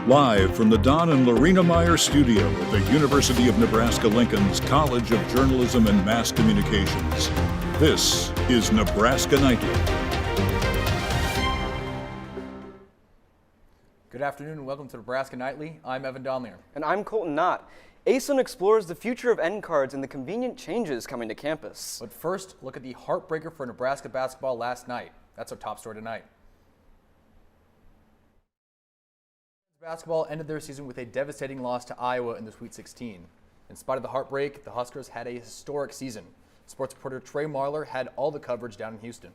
Live from the Don and Lorena Meyer studio at the University of Nebraska-Lincoln's College of Journalism and Mass Communications, this is Nebraska Nightly. Good afternoon and welcome to Nebraska Nightly. I'm Evan Donlier. And I'm Colton Knott. ASUN explores the future of end cards and the convenient changes coming to campus. But first, look at the heartbreaker for Nebraska basketball last night. That's our top story tonight. Basketball ended their season with a devastating loss to Iowa in the Sweet 16. In spite of the heartbreak, the Huskers had a historic season. Sports reporter Trey Marler had all the coverage down in Houston.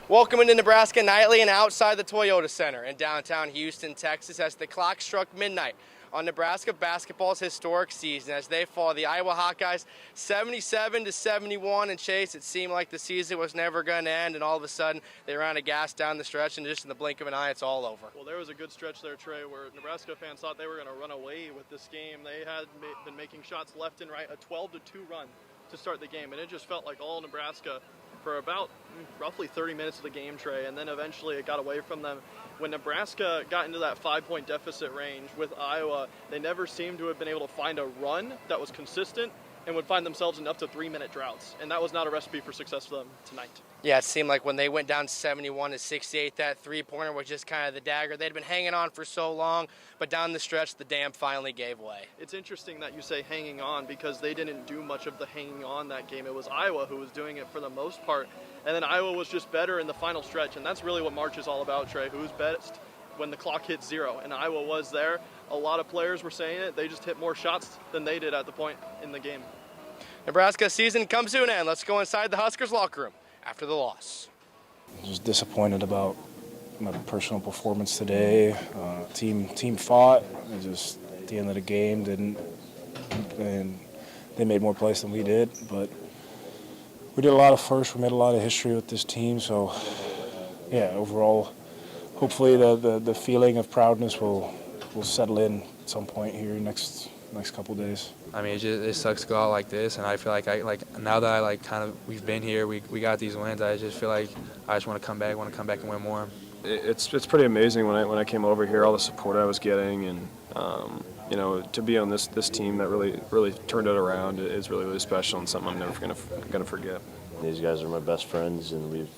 Welcome into Nebraska Nightly and outside the Toyota Center in downtown Houston, Texas, as the clock struck midnight on Nebraska basketball's historic season as they fall the Iowa Hawkeyes 77-71. And Chase, it seemed like the season was never going to end, and all of a sudden they ran a gas down the stretch, and just in the blink of an eye, it's all over. Well, there was a good stretch there, Trey, where Nebraska fans thought they were going to run away with this game. They had been making shots left and right, a 12-2 run to start the game, and it just felt like all Nebraska for about roughly 30 minutes of the game, Trey, and then eventually it got away from them. When Nebraska got into that 5-point deficit range with Iowa, they never seemed to have been able to find a run that was consistent and would find themselves in up to 3-minute droughts, and that was not a recipe for success for them tonight. Yeah, it seemed like when they went down 71-68, that three-pointer was just kind of the dagger. They'd been hanging on for so long, but down the stretch, the dam finally gave way. It's interesting that you say hanging on because they didn't do much of the hanging on that game. It was Iowa who was doing it for the most part, and then Iowa was just better in the final stretch, and that's really what March is all about, Trey. Who's best when the clock hits zero, and Iowa was there. A lot of players were saying it. They just hit more shots than they did at the point in the game. Nebraska's season comes to an end. Let's go inside the Huskers locker room after the loss. Just disappointed about my personal performance today. Team fought. It just at the end of the game and they made more plays than we did. But we did a lot of firsts. We made a lot of history with this team. So yeah, overall, hopefully the feeling of proudness will settle in at some point here next couple days. I mean, it sucks to go out like this, and I feel like now that we've been here, we got these wins. I just feel like I just want to come back and win more. It's pretty amazing when I came over here, all the support I was getting, and to be on this team that really turned it around is really special and something I'm never gonna forget. These guys are my best friends, and we've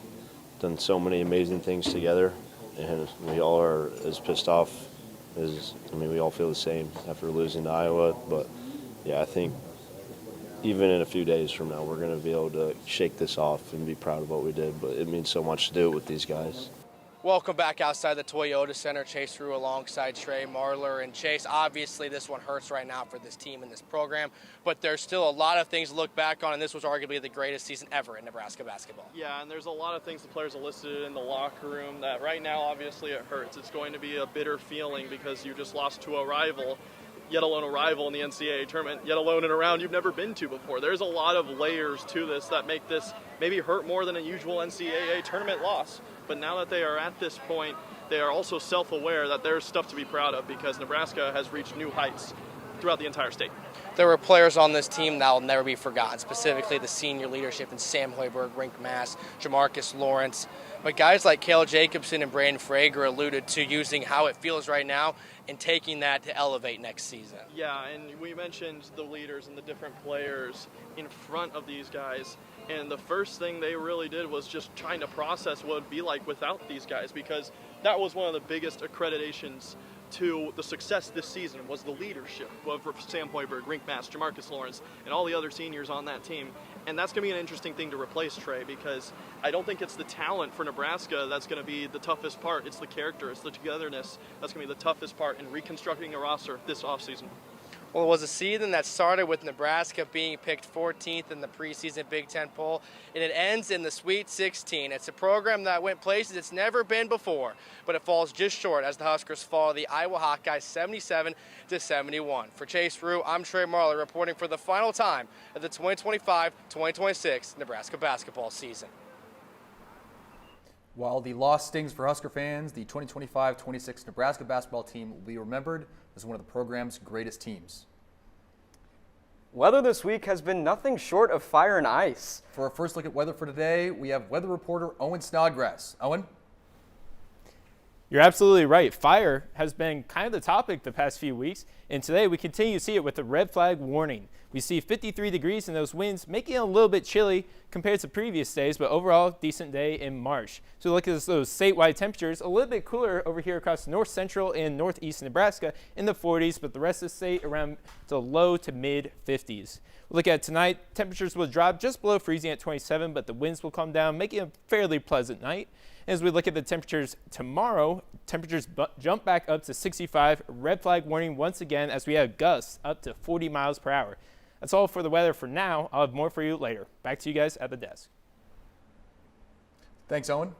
done so many amazing things together, and we all are as pissed off we all feel the same after losing to Iowa, but yeah, I think even in a few days from now, we're going to be able to shake this off and be proud of what we did, but it means so much to do it with these guys. Welcome back outside the Toyota Center. Chase Rue alongside Trey Marler. And Chase, obviously this one hurts right now for this team and this program, but there's still a lot of things to look back on, and this was arguably the greatest season ever in Nebraska basketball. Yeah, and there's a lot of things the players elicited in the locker room that right now obviously it hurts. It's going to be a bitter feeling because you just lost to a rival, yet alone a rival in the NCAA tournament, yet alone in a round you've never been to before. There's a lot of layers to this that make this maybe hurt more than a usual NCAA tournament loss. But now that they are at this point, they are also self-aware that there's stuff to be proud of because Nebraska has reached new heights throughout the entire state. There were players on this team that will never be forgotten, specifically the senior leadership in Sam Hoiberg, Rink Mass, Jamarcus Lawrence. But guys like Cale Jacobson and Brandon Frager alluded to using how it feels right now and taking that to elevate next season. Yeah, and we mentioned the leaders and the different players in front of these guys. And the first thing they really did was just trying to process what it would be like without these guys, because that was one of the biggest accreditations to the success this season was the leadership of Sam Hoiberg, Rink Mass, Jamarcus Lawrence, and all the other seniors on that team. And that's going to be an interesting thing to replace, Trey, because I don't think it's the talent for Nebraska that's going to be the toughest part. It's the character, it's the togetherness that's going to be the toughest part in reconstructing a roster this offseason. Well, it was a season that started with Nebraska being picked 14th in the preseason Big Ten poll, and it ends in the Sweet 16. It's a program that went places it's never been before, but it falls just short as the Huskers fall the Iowa Hawkeyes 77-71. For Chase Rue, I'm Trey Marler reporting for the final time of the 2025-2026 Nebraska basketball season. While the loss stings for Husker fans, the 2025-26 Nebraska basketball team will be remembered as one of the program's greatest teams. Weather this week has been nothing short of fire and ice. For our first look at weather for today, we have weather reporter Owen Snodgrass. Owen? You're absolutely right. Fire has been kind of the topic the past few weeks, and today we continue to see it with the red flag warning. We see 53 degrees in those winds, making it a little bit chilly compared to previous days, but overall, decent day in March. So look at those statewide temperatures, a little bit cooler over here across north central and northeast Nebraska in the 40s, but the rest of the state around the low to mid 50s. We'll look at tonight, temperatures will drop just below freezing at 27, but the winds will come down, making it a fairly pleasant night. As we look at the temperatures tomorrow, temperatures jump back up to 65, red flag warning once again as we have gusts up to 40 miles per hour. That's all for the weather for now. I'll have more for you later. Back to you guys at the desk. Thanks, Owen.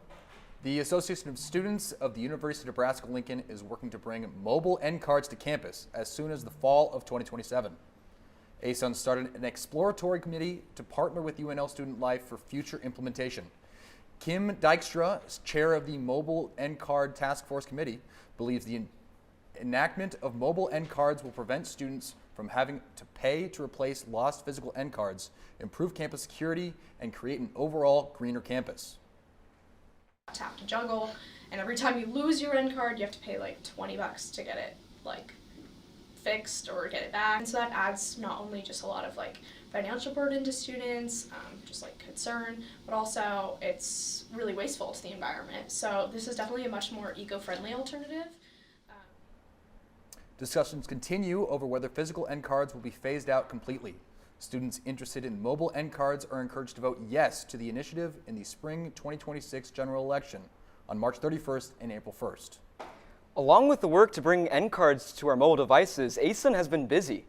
The Association of Students of the University of Nebraska-Lincoln is working to bring mobile end cards to campus as soon as the fall of 2027. ASUN started an exploratory committee to partner with UNL Student Life for future implementation. Kim Dykstra, chair of the Mobile End Card Task Force Committee, believes the enactment of mobile end cards will prevent students from having to pay to replace lost physical end cards, improve campus security, and create an overall greener campus. To have to juggle, and every time you lose your end card, you have to pay like $20 to get it like fixed or get it back. And so that adds not only just a lot of like financial burden to students, just like concern, but also it's really wasteful to the environment. So this is definitely a much more eco-friendly alternative. Discussions continue over whether physical end cards will be phased out completely. Students interested in mobile end cards are encouraged to vote yes to the initiative in the spring 2026 general election on March 31st and April 1st. Along with the work to bring end cards to our mobile devices, ASUN has been busy.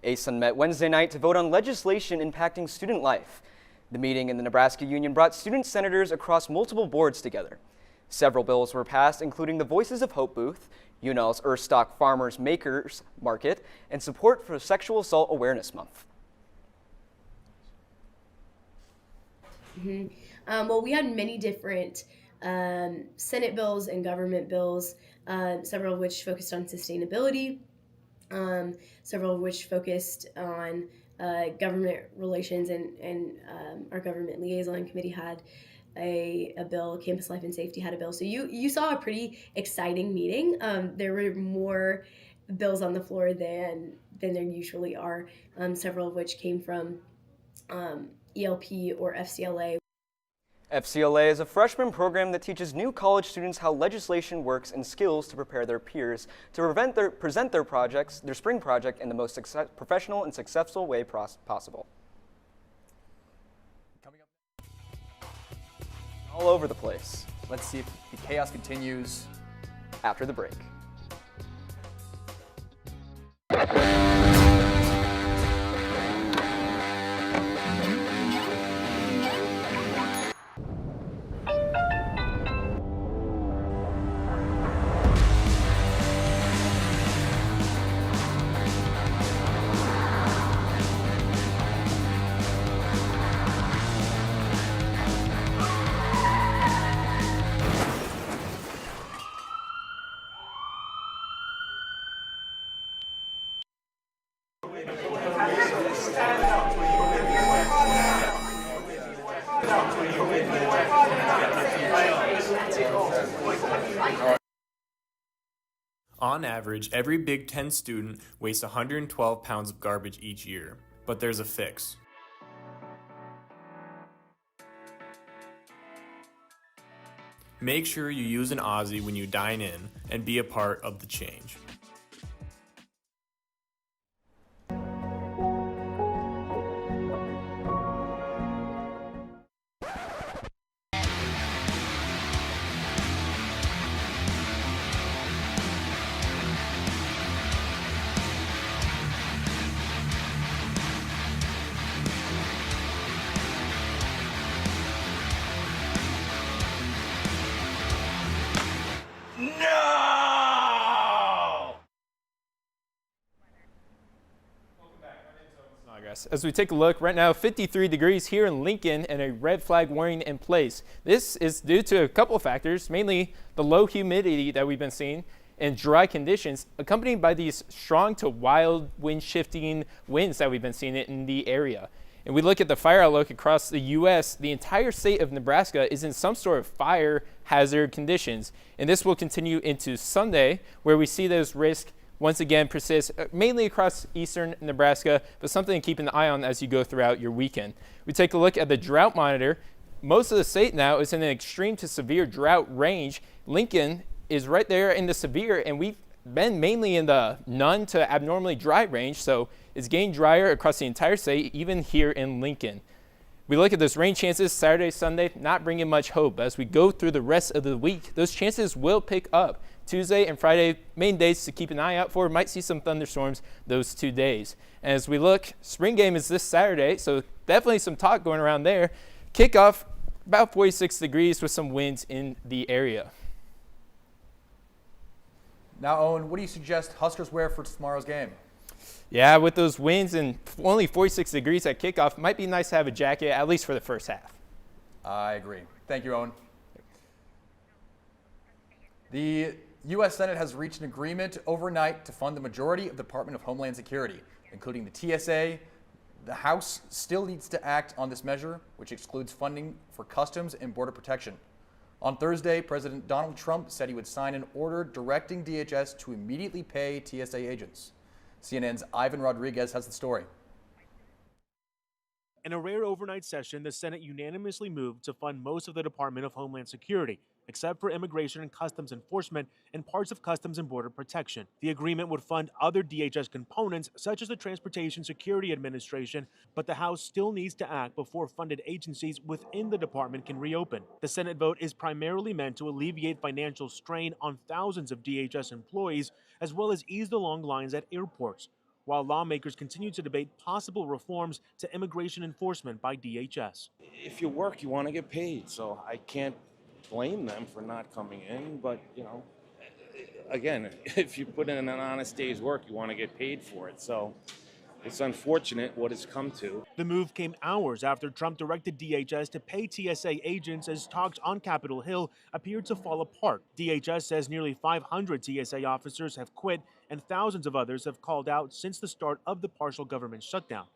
ASUN met Wednesday night to vote on legislation impacting student life. The meeting in the Nebraska Union brought student senators across multiple boards together. Several bills were passed, including the Voices of Hope booth, UNL's Erstock Farmers Makers Market, and support for Sexual Assault Awareness Month. Well, we had many different Senate bills and government bills, several of which focused on sustainability, several of which focused on government relations, and our government liaison committee had a bill. Campus Life and Safety had a bill. So you saw a pretty exciting meeting. There were more bills on the floor than there usually are, several of which came from ELP or FCLA. FCLA is a freshman program that teaches new college students how legislation works and skills to prepare their peers to present their spring project in the most professional and successful way possible. Coming up all over the place. Let's see if the chaos continues after the break. On average, every Big Ten student wastes 112 pounds of garbage each year, but there's a fix. Make sure you use an Aussie when you dine in and be a part of the change. As we take a look right now, 53 degrees here in Lincoln and a red flag warning in place. This is due to a couple of factors, mainly the low humidity that we've been seeing and dry conditions accompanied by these strong to wild wind shifting winds that we've been seeing in the area. And we look at the fire outlook across the U.S., the entire state of Nebraska is in some sort of fire hazard conditions. And this will continue into Sunday, where we see those risks once again persist, mainly across eastern Nebraska, but something to keep an eye on as you go throughout your weekend. We take a look at the drought monitor. Most of the state now is in an extreme to severe drought range. Lincoln is right there in the severe, and we've been mainly in the none to abnormally dry range, so it's getting drier across the entire state, even here in Lincoln. We look at those rain chances Saturday, Sunday, not bringing much hope. As we go through the rest of the week, those chances will pick up. Tuesday and Friday, main days to keep an eye out for. Might see some thunderstorms those 2 days. And as we look, spring game is this Saturday, so definitely some talk going around there. Kickoff about 46 degrees with some winds in the area. Now, Owen, what do you suggest Huskers wear for tomorrow's game? Yeah, with those winds and only 46 degrees at kickoff, might be nice to have a jacket, at least for the first half. I agree. Thank you, Owen. The U.S. Senate has reached an agreement overnight to fund the majority of the Department of Homeland Security, including the TSA. The House still needs to act on this measure, which excludes funding for Customs and Border Protection. On Thursday, President Donald Trump said he would sign an order directing DHS to immediately pay TSA agents. CNN's Ivan Rodriguez has the story. In a rare overnight session, the Senate unanimously moved to fund most of the Department of Homeland Security, except for Immigration and Customs Enforcement and parts of Customs and Border Protection. The agreement would fund other DHS components, such as the Transportation Security Administration, but the House still needs to act before funded agencies within the department can reopen. The Senate vote is primarily meant to alleviate financial strain on thousands of DHS employees, as well as ease the long lines at airports, while lawmakers continue to debate possible reforms to immigration enforcement by DHS. If you work, you want to get paid, so I can't blame them for not coming in, but, you know, again, if you put in an honest day's work, you want to get paid for it, so it's unfortunate what it's come to. The move came hours after Trump directed DHS to pay TSA agents as talks on Capitol Hill appeared to fall apart. DHS says nearly 500 TSA officers have quit and thousands of others have called out since the start of the partial government shutdown.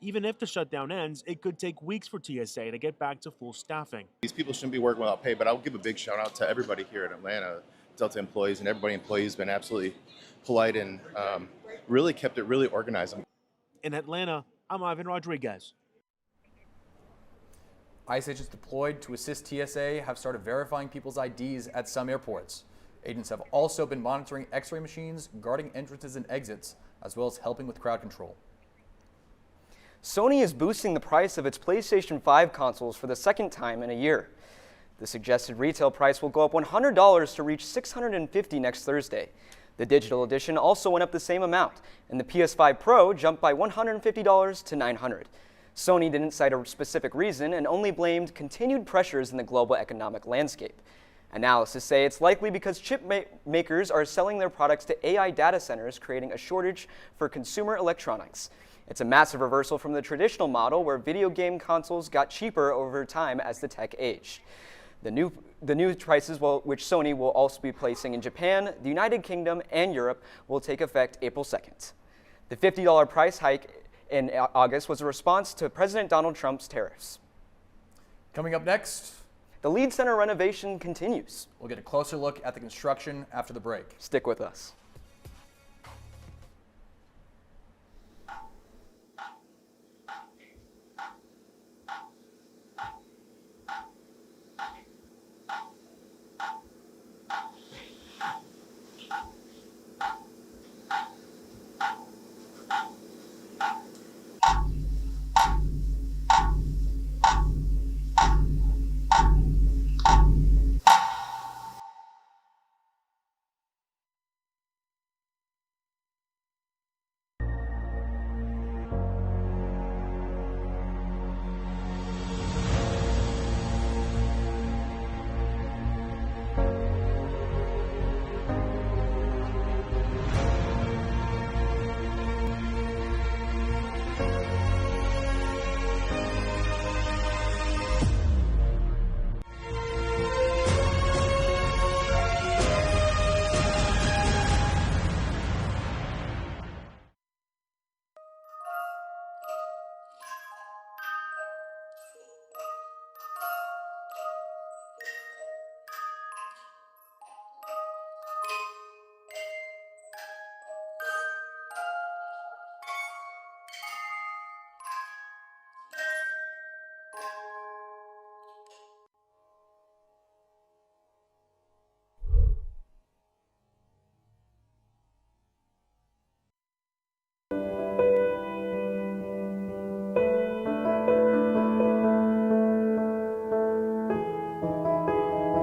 Even if the shutdown ends, it could take weeks for TSA to get back to full staffing. These people shouldn't be working without pay, but I'll give a big shout out to everybody here in Atlanta, Delta employees, and everybody employees has been absolutely polite and really kept it really organized. In Atlanta, I'm Ivan Rodriguez. ICE agents deployed to assist TSA have started verifying people's IDs at some airports. Agents have also been monitoring X-ray machines, guarding entrances and exits, as well as helping with crowd control. Sony is boosting the price of its PlayStation 5 consoles for the second time in a year. The suggested retail price will go up $100 to reach $650 next Thursday. The digital edition also went up the same amount, and the PS5 Pro jumped by $150 to $900. Sony didn't cite a specific reason and only blamed continued pressures in the global economic landscape. Analysts say it's likely because chip makers are selling their products to AI data centers, creating a shortage for consumer electronics. It's a massive reversal from the traditional model where video game consoles got cheaper over time as the tech aged. The new prices, which Sony will also be placing in Japan, the United Kingdom, and Europe, will take effect April 2nd. The $50 price hike in August was a response to President Donald Trump's tariffs. Coming up next, the Lead Center renovation continues. We'll get a closer look at the construction after the break. Stick with us.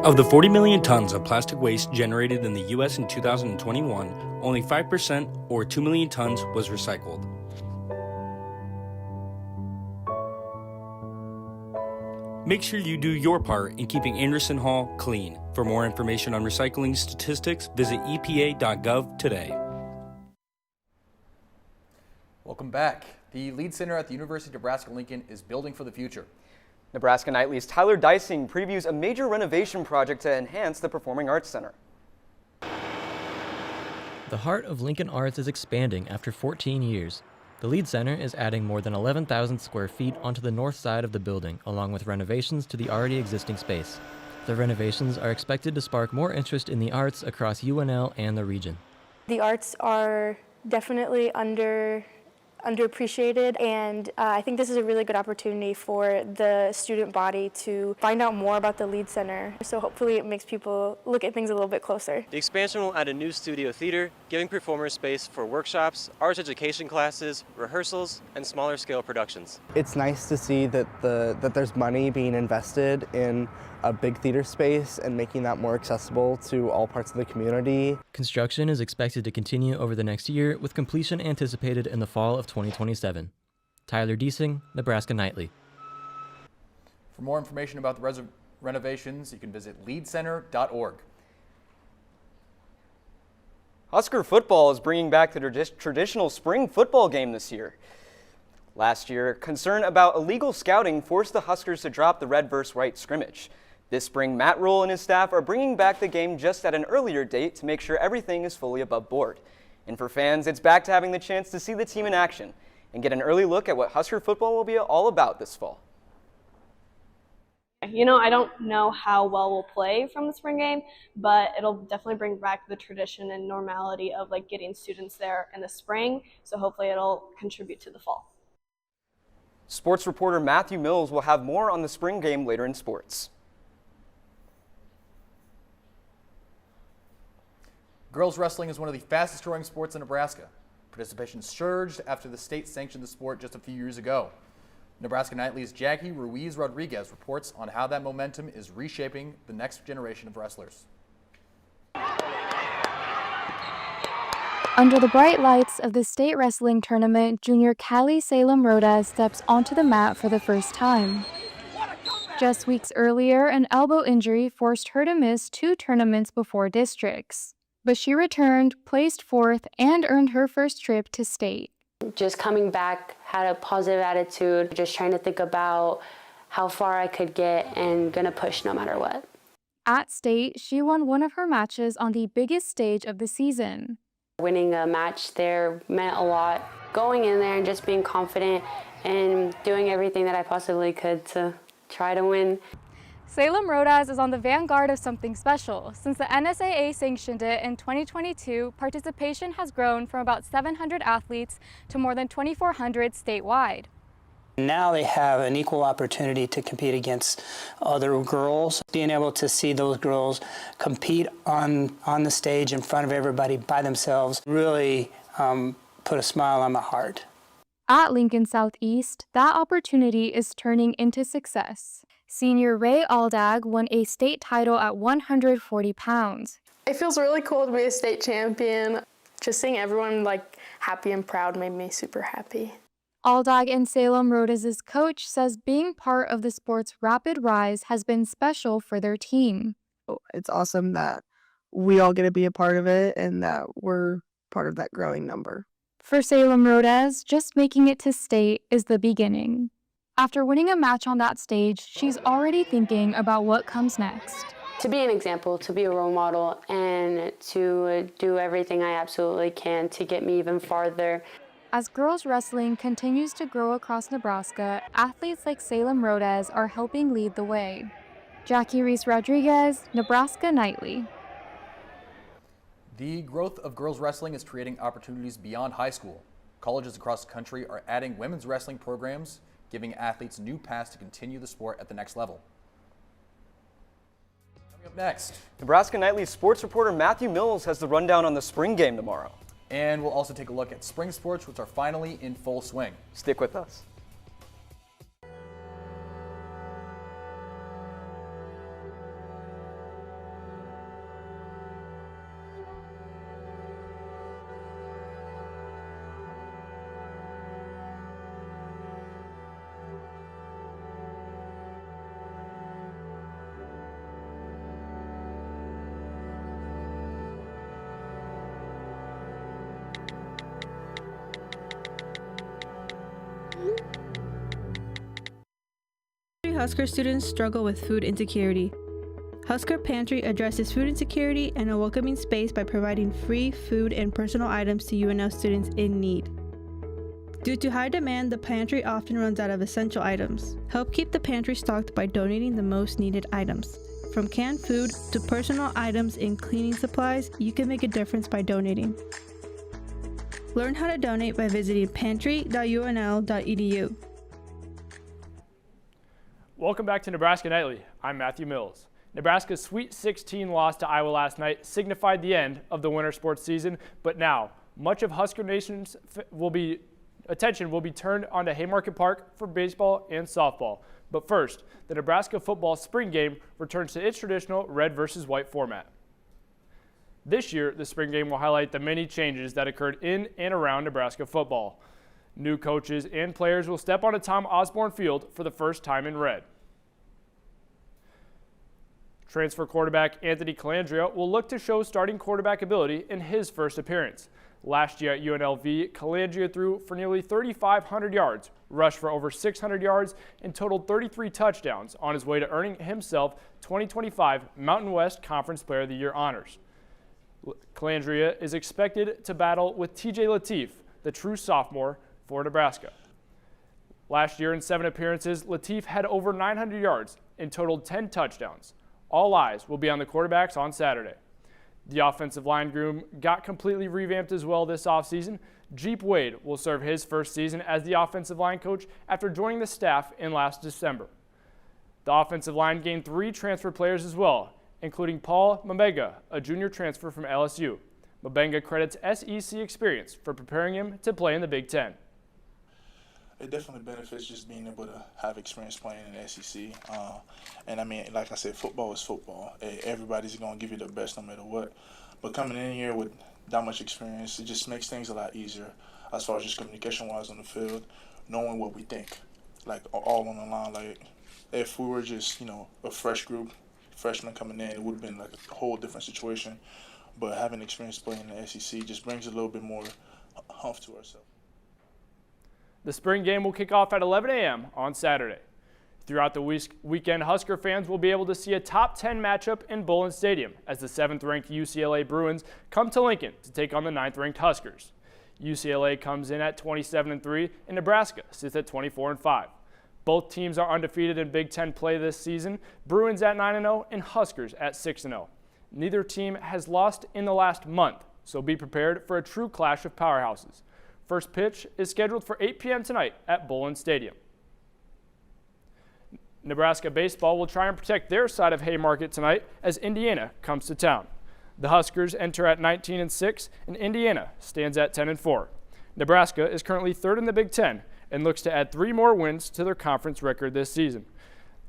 Of the 40 million tons of plastic waste generated in the U.S. in 2021, only 5%, or 2 million tons, was recycled. Make sure you do your part in keeping Anderson Hall clean. For more information on recycling statistics, visit epa.gov today. Welcome back. The Lead Center at the University of Nebraska-Lincoln is building for the future. Nebraska Nightly's Tyler Dysing previews a major renovation project to enhance the Performing Arts Center. The heart of Lincoln Arts is expanding after 14 years. The Lead Center is adding more than 11,000 square feet onto the north side of the building, along with renovations to the already existing space. The renovations are expected to spark more interest in the arts across UNL and the region. The arts are definitely underappreciated, and I think this is a really good opportunity for the student body to find out more about the Lead Center. So hopefully it makes people look at things a little bit closer. The expansion will add a new studio theater, giving performers space for workshops, arts education classes, rehearsals, and smaller scale productions. It's nice to see that there's money being invested in a big theater space and making that more accessible to all parts of the community. Construction is expected to continue over the next year, with completion anticipated in the fall of 2027. Tyler Dysing, Nebraska Nightly. For more information about the renovations, you can visit leadcenter.org. Husker football is bringing back the traditional spring football game this year. Last year, concern about illegal scouting forced the Huskers to drop the red versus white scrimmage. This spring, Matt Rule and his staff are bringing back the game just at an earlier date to make sure everything is fully above board. And for fans, it's back to having the chance to see the team in action and get an early look at what Husker football will be all about this fall. You know, I don't know how well we'll play from the spring game, but it'll definitely bring back the tradition and normality of like getting students there in the spring. So hopefully it'll contribute to the fall. Sports reporter Matthew Mills will have more on the spring game later in sports. Girls wrestling is one of the fastest growing sports in Nebraska. Participation surged after the state sanctioned the sport just a few years ago. Nebraska Nightly's Jackie Ruiz Rodriguez reports on how that momentum is reshaping the next generation of wrestlers. Under the bright lights of the state wrestling tournament, junior Callie Salem Rodas steps onto the mat for the first time. Just weeks earlier, an elbow injury forced her to miss 2 tournaments before districts. But she returned, placed 4th, and earned her first trip to state. Just coming back, had a positive attitude, just trying to think about how far I could get and gonna push no matter what. At state, she won one of her matches on the biggest stage of the season. Winning a match there meant a lot. Going in there and just being confident and doing everything that I possibly could to try to win. Salem Rodas is on the vanguard of something special. Since the NSAA sanctioned it in 2022, participation has grown from about 700 athletes to more than 2,400 statewide. Now they have an equal opportunity to compete against other girls. Being able to see those girls compete on the stage in front of everybody by themselves really put a smile on my heart. At Lincoln Southeast, that opportunity is turning into success. Senior Ray Aldag won a state title at 140 pounds. It feels really cool to be a state champion. Just seeing everyone like happy and proud made me super happy. Aldag and Salem Rodas' coach says being part of the sport's rapid rise has been special for their team. It's awesome that we all get to be a part of it and that we're part of that growing number. For Salem Rodas, just making it to state is the beginning. After winning a match on that stage, she's already thinking about what comes next. To be an example, to be a role model, and to do everything I absolutely can to get me even farther. As girls wrestling continues to grow across Nebraska, athletes like Salem Rodas are helping lead the way. Jackie Reese Rodriguez, Nebraska Nightly. The growth of girls wrestling is creating opportunities beyond high school. Colleges across the country are adding women's wrestling programs, giving athletes new paths to continue the sport at the next level. Coming up next, Nebraska Nightly sports reporter Matthew Mills has the rundown on the spring game tomorrow. And we'll also take a look at spring sports, which are finally in full swing. Stick with us. Husker students struggle with food insecurity. Husker Pantry addresses food insecurity and a welcoming space by providing free food and personal items to UNL students in need. Due to high demand, the pantry often runs out of essential items. Help keep the pantry stocked by donating the most needed items. From canned food to personal items and cleaning supplies, you can make a difference by donating. Learn how to donate by visiting pantry.unl.edu. Welcome back to Nebraska Nightly. I'm Matthew Mills. Nebraska's Sweet 16 loss to Iowa last night signified the end of the winter sports season, but now much of Husker Nation's attention will be turned onto Haymarket Park for baseball and softball. But first, the Nebraska football spring game returns to its traditional red versus white format. This year, the spring game will highlight the many changes that occurred in and around Nebraska football. New coaches and players will step onto Tom Osborne Field for the first time in red. Transfer quarterback Anthony Calandria will look to show starting quarterback ability in his first appearance. Last year at UNLV, Calandria threw for nearly 3,500 yards, rushed for over 600 yards, and totaled 33 touchdowns on his way to earning himself 2025 Mountain West Conference Player of the Year honors. Calandria is expected to battle with TJ Lateef, the true sophomore for Nebraska. Last year in 7 appearances, Lateef had over 900 yards and totaled 10 touchdowns. All eyes will be on the quarterbacks on Saturday. The offensive line room got completely revamped as well this offseason. Jeep Wade will serve his first season as the offensive line coach after joining the staff in last December. The offensive line gained 3 transfer players as well, including Paul Mabenga, a junior transfer from LSU. Mabenga credits SEC experience for preparing him to play in the Big Ten. It definitely benefits just being able to have experience playing in the SEC. And I mean, like I said, football is football. Everybody's going to give you their best no matter what. But coming in here with that much experience, it just makes things a lot easier as far as just communication-wise on the field, knowing what we think, like all on the line. Like if we were just, a fresh group, freshmen coming in, it would have been like a whole different situation. But having experience playing in the SEC just brings a little bit more humph to ourselves. The spring game will kick off at 11 a.m. on Saturday. Throughout the weekend, Husker fans will be able to see a top 10 matchup in Bullen Stadium as the 7th-ranked UCLA Bruins come to Lincoln to take on the 9th-ranked Huskers. UCLA comes in at 27-3 and Nebraska sits at 24-5. Both teams are undefeated in Big Ten play this season, Bruins at 9-0 and Huskers at 6-0. Neither team has lost in the last month, so be prepared for a true clash of powerhouses. First pitch is scheduled for 8 p.m. tonight at Bullen Stadium. Nebraska baseball will try and protect their side of Haymarket tonight as Indiana comes to town. The Huskers enter at 19-6 and Indiana stands at 10-4. Nebraska is currently 3rd in the Big Ten and looks to add 3 more wins to their conference record this season.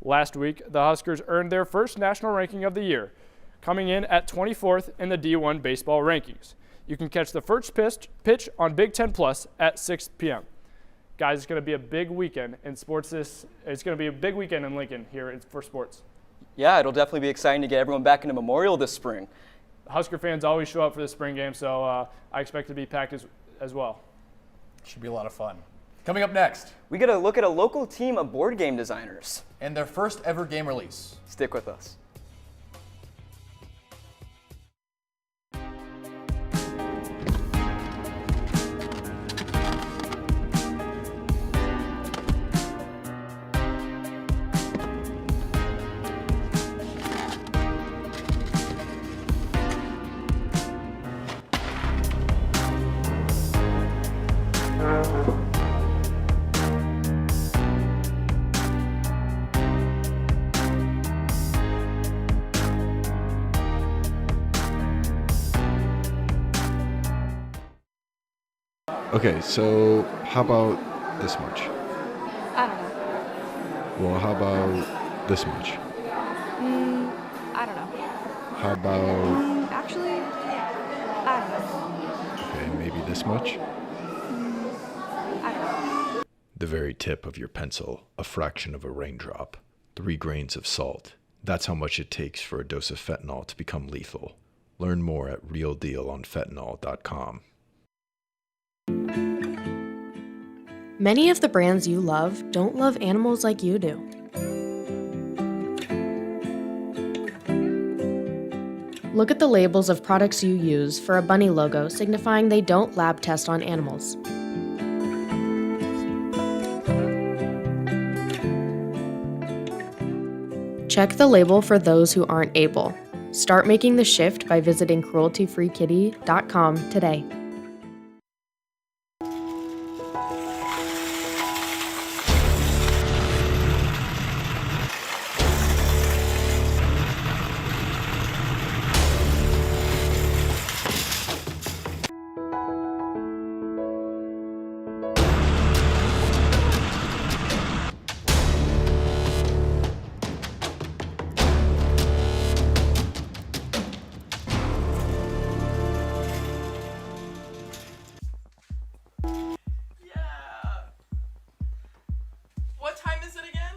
Last week, the Huskers earned their first national ranking of the year, coming in at 24th in the D1 baseball rankings. You can catch the first pitch on Big Ten Plus at 6 p.m. Guys, it's going to be a big weekend in sports. It's going to be a big weekend in Lincoln here for sports. Yeah, it'll definitely be exciting to get everyone back into Memorial this spring. Husker fans always show up for the spring game, so I expect it to be packed as well. Should be a lot of fun. Coming up next, we get a look at a local team of board game designers and their first ever game release. Stick with us. Okay, so how about this much? I don't know. Well, how about this much? I don't know. How about... Actually, I don't know. Okay, maybe this much? I don't know. The very tip of your pencil, a fraction of a raindrop, 3 grains of salt. That's how much it takes for a dose of fentanyl to become lethal. Learn more at realdealonfentanyl.com. Many of the brands you love don't love animals like you do. Look at the labels of products you use for a bunny logo signifying they don't lab test on animals. Check the label for those who aren't able. Start making the shift by visiting crueltyfreekitty.com today. What time is it again?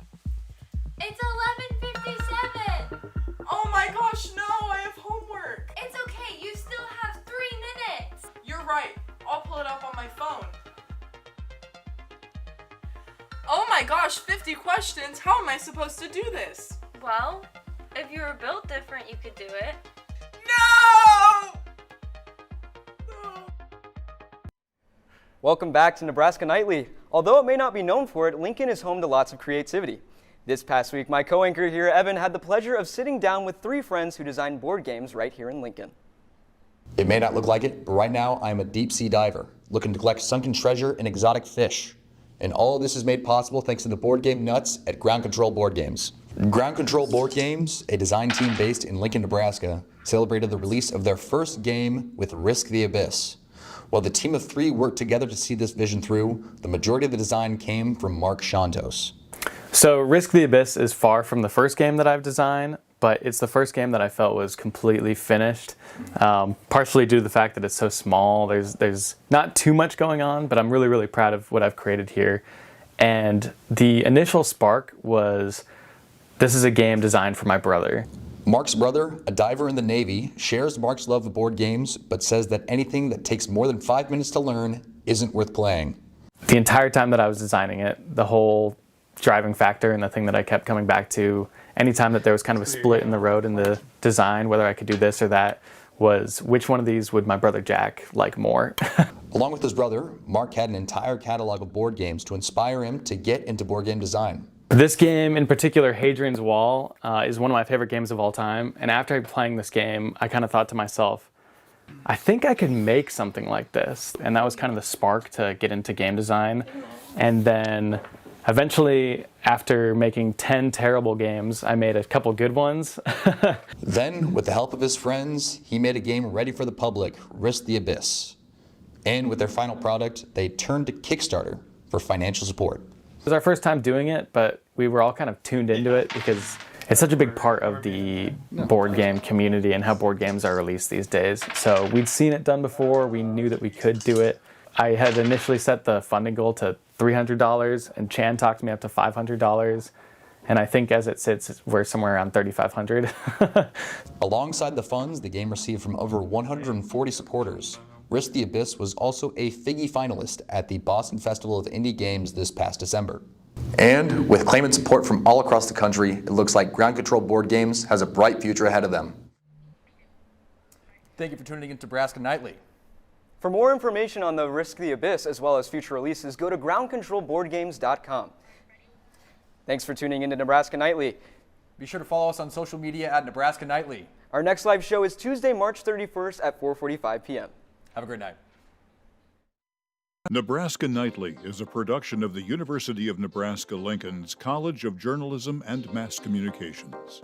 It's 11:57. Oh my gosh, no, I have homework. It's okay, you still have 3 minutes. You're right, I'll pull it up on my phone. Oh my gosh, 50 questions, how am I supposed to do this? Well, if you were built different, you could do it. No! Welcome back to Nebraska Nightly. Although it may not be known for it, Lincoln is home to lots of creativity. This past week, my co-anchor here, Evan, had the pleasure of sitting down with 3 friends who designed board games right here in Lincoln. It may not look like it, but right now I am a deep sea diver looking to collect sunken treasure and exotic fish. And all of this is made possible thanks to the board game nuts at Ground Control Board Games. Ground Control Board Games, a design team based in Lincoln, Nebraska, celebrated the release of their first game with Risk the Abyss. While the team of 3 worked together to see this vision through, the majority of the design came from Mark Shantos. So Risk the Abyss is far from the first game that I've designed, but it's the first game that I felt was completely finished, partially due to the fact that it's so small. There's not too much going on, but I'm really, really proud of what I've created here. And the initial spark was, this is a game designed for my brother. Mark's brother, a diver in the Navy, shares Mark's love of board games, but says that anything that takes more than 5 minutes to learn isn't worth playing. The entire time that I was designing it, the whole driving factor and the thing that I kept coming back to, anytime that there was kind of a split in the road in the design, whether I could do this or that, was which one of these would my brother Jack like more? Along with his brother, Mark had an entire catalog of board games to inspire him to get into board game design. This game in particular, Hadrian's Wall, is one of my favorite games of all time. And after playing this game, I kind of thought to myself, I think I could make something like this. And that was kind of the spark to get into game design. And then eventually, after making 10 terrible games, I made a couple good ones. Then, with the help of his friends, he made a game ready for the public, Risk the Abyss. And with their final product, they turned to Kickstarter for financial support. It was our first time doing it, but we were all kind of tuned into it because it's such a big part of the board game community and how board games are released these days. So we'd seen it done before, we knew that we could do it. I had initially set the funding goal to $300, and Chan talked me up to $500. And I think as it sits, we're somewhere around $3,500. Alongside the funds the game received from over 140 supporters, Risk the Abyss was also a Figgy finalist at the Boston Festival of Indie Games this past December. And with claimant support from all across the country, it looks like Ground Control Board Games has a bright future ahead of them. Thank you for tuning in to Nebraska Nightly. For more information on the Risk the Abyss as well as future releases, go to groundcontrolboardgames.com. Thanks for tuning in to Nebraska Nightly. Be sure to follow us on social media at Nebraska Nightly. Our next live show is Tuesday, March 31st at 4:45 p.m. Have a great night. Nebraska Nightly is a production of the University of Nebraska-Lincoln's College of Journalism and Mass Communications.